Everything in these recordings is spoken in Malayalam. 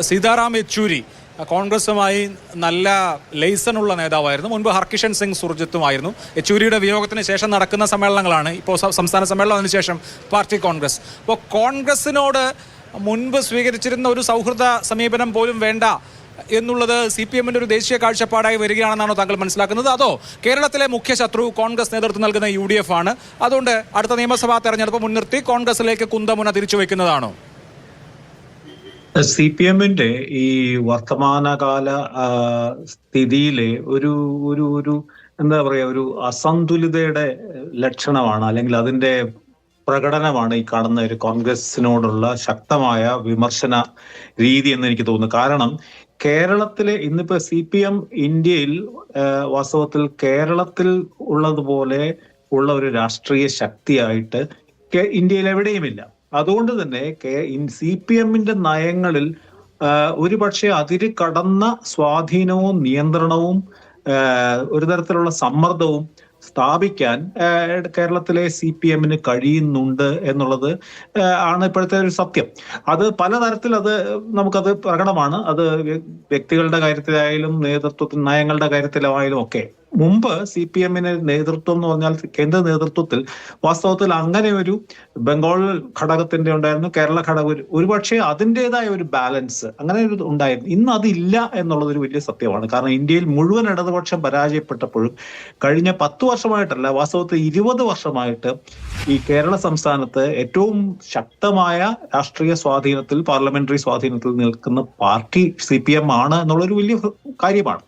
സീതാറാം യെച്ചൂരി കോൺഗ്രസുമായി നല്ല ലൈസണുള്ള നേതാവായിരുന്നു. മുൻപ് ഹർകിഷൻ സിംഗ് സുർജിത്തുമായിരുന്നു. യെച്ചൂരിയുടെ വിയോഗത്തിന് ശേഷം നടക്കുന്ന സമ്മേളനങ്ങളാണ് ഇപ്പോൾ സംസ്ഥാന സമ്മേളനം, അതിനുശേഷം പാർട്ടി കോൺഗ്രസ്. അപ്പോൾ കോൺഗ്രസിനോട് മുൻപ് സ്വീകരിച്ചിരുന്ന ഒരു സൗഹൃദ സമീപനം പോലും വേണ്ട എന്നുള്ളത് CPM ഒരു ദേശീയ കാഴ്ചപ്പാടായി വരികയാണെന്നാണോ താങ്കൾ മനസ്സിലാക്കുന്നത്? അതോ കേരളത്തിലെ മുഖ്യ ശത്രു കോൺഗ്രസ് നേതൃത്വം നൽകുന്ന UDF ആണ്, അതുകൊണ്ട് അടുത്ത നിയമസഭാ തെരഞ്ഞെടുപ്പ് മുൻനിർത്തി കോൺഗ്രസിലേക്ക് കുന്തമുന തിരിച്ചു വയ്ക്കുന്നതാണോ? CPM-ന്റെ ഈ വർത്തമാനകാല സ്ഥിതിയിലെ ഒരു ഒരു ഒരു എന്താ പറയാ, ഒരു അസന്തുലിതയുടെ ലക്ഷണമാണ്, അല്ലെങ്കിൽ അതിന്റെ പ്രകടനമാണ് ഈ കാണുന്ന ഒരു കോൺഗ്രസിനോടുള്ള ശക്തമായ വിമർശന രീതി എന്ന് എനിക്ക് തോന്നുന്നു. കാരണം കേരളത്തിലെ ഇന്നിപ്പോ CPM ഇന്ത്യയിൽ വാസ്തവത്തിൽ കേരളത്തിൽ ഉള്ളതുപോലെ ഉള്ള ഒരു രാഷ്ട്രീയ ശക്തിയായിട്ട് ഇന്ത്യയിൽ എവിടെയുമില്ല. അതുകൊണ്ട് തന്നെ CPM-ന്റെ നയങ്ങളിൽ ഒരുപക്ഷെ അതിര് കടന്ന സ്വാധീനവും നിയന്ത്രണവും ഒരു തരത്തിലുള്ള സമ്മർദ്ദവും സ്ഥാപിക്കാൻ കേരളത്തിലെ CPM-ന് കഴിയുന്നുണ്ട് എന്നുള്ളത് ആണ് ഇപ്പോഴത്തെ ഒരു സത്യം. അത് പലതരത്തിൽ നമുക്കത് പ്രകടമാണ്. അത് വ്യക്തികളുടെ കാര്യത്തിലായാലും നേതൃത്വത്തിൽ നയങ്ങളുടെ കാര്യത്തിലായാലും ഒക്കെ. മുമ്പ് CPM-ന് നേതൃത്വം എന്ന് പറഞ്ഞാൽ കേന്ദ്ര നേതൃത്വത്തിൽ വാസ്തവത്തിൽ അങ്ങനെ ഒരു ബംഗാൾ ഘടകത്തിന്റെ ഉണ്ടായിരുന്നു, കേരള ഘടകം, ഒരുപക്ഷെ അതിൻ്റെതായ ഒരു ബാലൻസ് അങ്ങനെ ഒരു ഉണ്ടായിരുന്നു. ഇന്ന് അതില്ല എന്നുള്ളത് ഒരു വലിയ സത്യമാണ്. കാരണം ഇന്ത്യയിൽ മുഴുവൻ ഇടതുപക്ഷം പരാജയപ്പെട്ടപ്പോഴും കഴിഞ്ഞ 10 വർഷമായിട്ടല്ല, വാസ്തവത്തിൽ 20 വർഷമായിട്ട് ഈ കേരള സംസ്ഥാനത്ത് ഏറ്റവും ശക്തമായ രാഷ്ട്രീയ സ്വാധീനത്തിൽ, പാർലമെന്ററി സ്വാധീനത്തിൽ നിൽക്കുന്ന പാർട്ടി CPM ആണ് എന്നുള്ളൊരു വലിയ കാര്യമാണ്.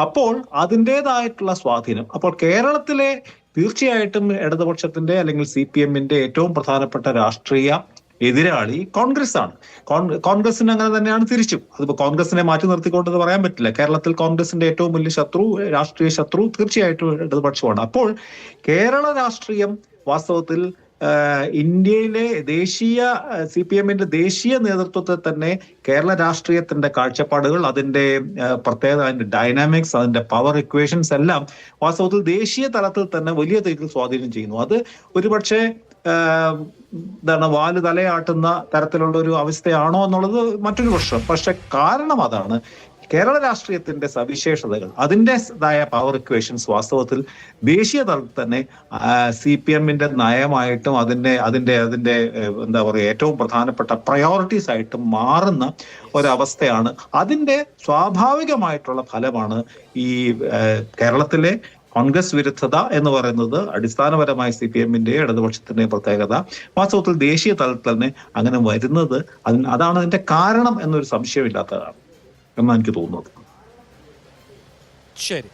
അപ്പോൾ അതിൻ്റെതായിട്ടുള്ള സ്വാധീനം, അപ്പോൾ കേരളത്തിലെ തീർച്ചയായിട്ടും ഇടതുപക്ഷത്തിന്റെ അല്ലെങ്കിൽ CPM-ന്റെ ഏറ്റവും പ്രധാനപ്പെട്ട രാഷ്ട്രീയ എതിരാളി കോൺഗ്രസ് ആണ്. കോൺഗ്രസിന് അങ്ങനെ തന്നെയാണ് തിരിച്ചും. അതിപ്പോ കോൺഗ്രസിനെ മാറ്റി നിർത്തിക്കൊണ്ടെന്ന് പറയാൻ പറ്റില്ല. കേരളത്തിൽ കോൺഗ്രസിന്റെ ഏറ്റവും വലിയ ശത്രു, രാഷ്ട്രീയ ശത്രു തീർച്ചയായിട്ടും ഇടതുപക്ഷമാണ്. അപ്പോൾ കേരള രാഷ്ട്രീയം വാസ്തവത്തിൽ ഇന്ത്യയിലെ CPM-ന്റെ ദേശീയ നേതൃത്വത്തെ തന്നെ കേരള രാഷ്ട്രീയത്തിന്റെ കാഴ്ചപ്പാടുകൾ, അതിന്റെ പ്രത്യേകത, അതിന്റെ ഡൈനാമിക്സ്, അതിന്റെ പവർ ഇക്വേഷൻസ് എല്ലാം വാസ്തവത്തിൽ ദേശീയ തലത്തിൽ തന്നെ വലിയ തോതിൽ സ്വാധീനം ചെയ്യുന്നു. അത് ഒരുപക്ഷെ വാല് തലയാട്ടുന്ന തരത്തിലുള്ള ഒരു അവസ്ഥയാണോ എന്നുള്ളത് മറ്റൊരു പ്രശ്നം. പക്ഷെ കാരണം അതാണ്, കേരള രാഷ്ട്രീയത്തിന്റെ സവിശേഷതകൾ, അതിൻ്റെതായ പവർ ഇക്വേഷൻസ് വാസ്തവത്തിൽ ദേശീയ തലത്തിൽ തന്നെ CPM-ന്റെ നയമായിട്ടും അതിന്റെ എന്താ പറയുക, ഏറ്റവും പ്രധാനപ്പെട്ട പ്രയോറിറ്റീസ് ആയിട്ട് മാറുന്ന ഒരവസ്ഥയാണ്. അതിന്റെ സ്വാഭാവികമായിട്ടുള്ള ഫലമാണ് ഈ കേരളത്തിലെ കോൺഗ്രസ് വിരുദ്ധത എന്ന് പറയുന്നത്. അടിസ്ഥാനപരമായി CPM-ന്റെ ഇടതുപക്ഷത്തിന്റെ പ്രത്യേകത വാസ്തവത്തിൽ ദേശീയ തലത്തിൽ തന്നെ അങ്ങനെ വരുന്നത്, അതാണ് അതിന്റെ കാരണം എന്നൊരു സംശയമില്ലാത്തതാണ് എന്നാണ് എനിക്ക് തോന്നുന്നത്. ശരി.